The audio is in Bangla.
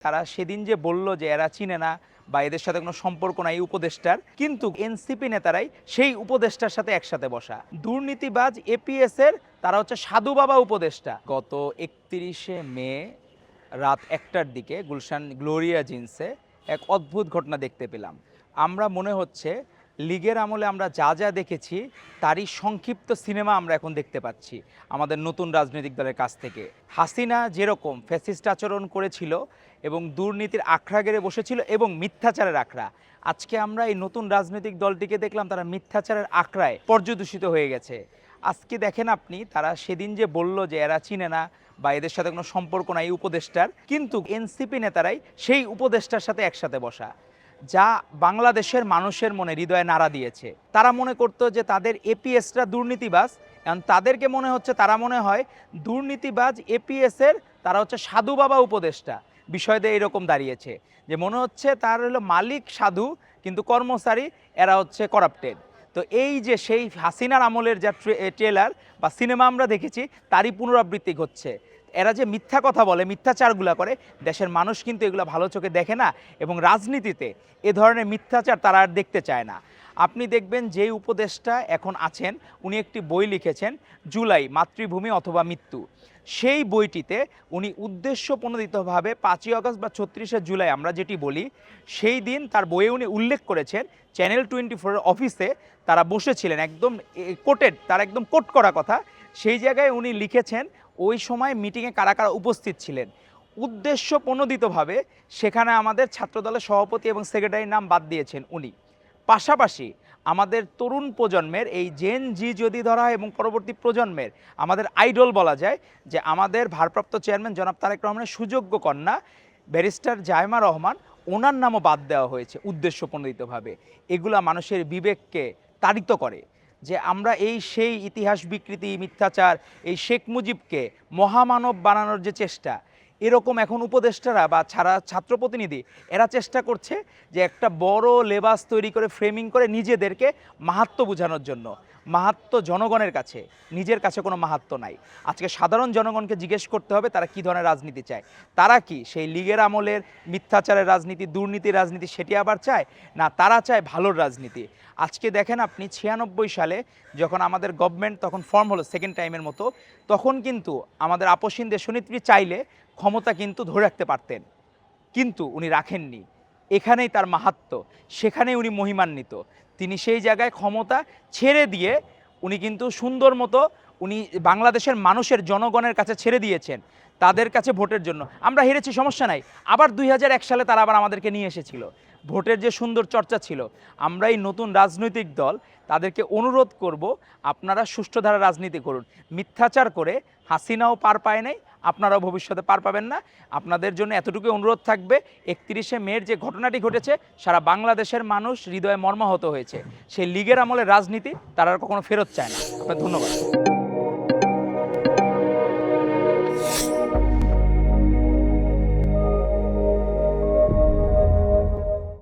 তারা সেদিন যে বলল যে এরা চিনে না বা এদের সাথে কোনো সম্পর্ক নাই উপদেষ্টার, কিন্তু এনসিপি নেতারাই সেই উপদেষ্টার সাথে একসাথে বসা। দুর্নীতিবাজ এপিএস এর তারা হচ্ছে সাধু বাবা উপদেষ্টা। গত ৩১শে মে রাত ১টার দিকে গুলশান গ্লোরিয়া জিন্সে এক অদ্ভুত ঘটনা দেখতে পেলাম। আমরা মনে হচ্ছে লীগের আমলে আমরা যা যা দেখেছি তারই সংক্ষিপ্ত সিনেমা আমরা এখন দেখতে পাচ্ছি আমাদের নতুন রাজনৈতিক দলের কাছ থেকে। হাসিনা যেরকম ফ্যাসিস্ট আচরণ করেছিল এবং দুর্নীতির আখড়া গেড়ে বসেছিল এবং মিথ্যাচারের আখড়া, আজকে আমরা এই নতুন রাজনৈতিক দলটিকে দেখলাম তারা মিথ্যাচারের আখড়ায় পর্যদূষিত হয়ে গেছে। আজকে দেখেন আপনি, তারা সেদিন যে বলল যে এরা চিনে না বা এদের সাথে কোনো সম্পর্ক নাই উপদেষ্টার, কিন্তু এনসিপি নেতারাই সেই উপদেষ্টার সাথে একসাথে বসা, যা বাংলাদেশের মানুষের মনে হৃদয়ে নাড়া দিয়েছে। তারা মনে করতো যে তাদের এপিএসরা দুর্নীতিবাজ, এখন তাদেরকে মনে হচ্ছে তারা মনে হয় দুর্নীতিবাজ এপিএসের তারা হচ্ছে সাধু বাবা উপদেষ্টা। বিষয়টা এরকম দাঁড়িয়েছে যে মনে হচ্ছে তার হলো মালিক সাধু কিন্তু কর্মচারী এরা হচ্ছে করাপ্টেড। তো এই যে সেই হাসিনার আমলের যা ট্রেলার বা সিনেমা আমরা দেখেছি তারই পুনরাবৃত্তি ঘটছে। এরা যে মিথ্যা কথা বলে, মিথ্যাচারগুলো করে, দেশের মানুষ কিন্তু এগুলো ভালো চোখে দেখে না এবং রাজনীতিতে এ ধরনের মিথ্যাচার তারা আর দেখতে চায় না। আপনি দেখবেন যেই উপদেষ্টা এখন আছেন উনি একটি বই লিখেছেন, জুলাই মাতৃভূমি অথবা মৃত্যু। সেই বইটিতে উনি উদ্দেশ্যপ্রণোদিতভাবে ৫ই আগস্ট বা ৩৬শে জুলাই আমরা যেটি বলি, সেই দিন তার বইয়ে উনি উল্লেখ করেছেন চ্যানেল 24-এর অফিসে তারা বসেছিলেন, একদম কোটেড, তার একদম কোট করা কথা। সেই জায়গায় উনি লিখেছেন ওই সময় মিটিংয়ে কারা কারা উপস্থিত ছিলেন। উদ্দেশ্যপ্রণোদিতভাবে সেখানে আমাদের ছাত্রদলের সভাপতি এবং সেক্রেটারির নাম বাদ দিয়েছেন উনি। পাশাপাশি আমাদের তরুণ প্রজন্মের এই জেন জি যদি ধরা হয় এবং পরবর্তী প্রজন্মের আমাদের আইডল বলা যায় যে আমাদের ভারপ্রাপ্ত চেয়ারম্যান জনাব তারেক রহমানের সুযোগ্য কন্যা ব্যারিস্টার জায়মা রহমান, ওনার নামও বাদ দেওয়া হয়েছে উদ্দেশ্যপ্রণোদিতভাবে। এগুলা মানুষের বিবেককে তাড়িত করে যে আমরা এই সেই ইতিহাস বিকৃতি, মিথ্যাচার, এই শেখ মুজিবকে মহামানব বানানোর যে চেষ্টা, এরকম এখন উপদেষ্টারা বা ছাত্র প্রতিনিধি এরা চেষ্টা করছে যে একটা বড় লেবাস তৈরি করে ফ্রেমিং করে নিজেদেরকে মাহাত্ম্য বোঝানোর জন্য। মাহাত্ম্য জনগণের কাছে, নিজের কাছে কোনো মাহাত্ম্য নাই। আজকে সাধারণ জনগণকে জিজ্ঞেস করতে হবে তারা কী ধরনের রাজনীতি চায়। তারা কি সেই লীগের আমলের মিথ্যাচারের রাজনীতি, দুর্নীতির রাজনীতি সেটি আবার চায়, না তারা চায় ভালোর রাজনীতি। আজকে দেখেন আপনি 96 সালে যখন আমাদের গভর্নমেন্ট তখন ফর্ম হলো সেকেন্ড টাইমের মতো, তখন কিন্তু আমাদের আপসহীন দেশনেত্রী চাইলে ক্ষমতা কিন্তু ধরে রাখতে পারতেন, কিন্তু উনি রাখেননি। এখানেই তার মাহাত্ম্য, সেখানেই উনি মহিমান্বিত। তিনি সেই জায়গায় ক্ষমতা ছেড়ে দিয়ে উনি কিন্তু সুন্দর মতো উনি বাংলাদেশের মানুষের জনগণের কাছে ছেড়ে দিয়েছেন, তাদের কাছে ভোটের জন্য। আমরা হেরেছি সমস্যা নাই, আবার 2001 সালে তারা আবার আমাদেরকে নিয়ে এসেছিল। ভোটের যে সুন্দর চর্চা ছিল, আমরা এই নতুন রাজনৈতিক দল তাদেরকে অনুরোধ করব আপনারা সুষ্ঠু ধারা রাজনীতি করুন। মিথ্যাচার করে হাসিনাও পার পায় নাই, আপনারাও ভবিষ্যতে পার পাবেন না। আপনাদের জন্য এতটুকু অনুরোধ থাকবে, 31শে মের যে ঘটনাটি ঘটেছে সারা বাংলাদেশের মানুষ হৃদয়ে মর্মাহত হয়েছে। সেই লীগের আমলের রাজনীতি তারা আর কখনো ফেরত চায় না। আপনার ধন্যবাদ।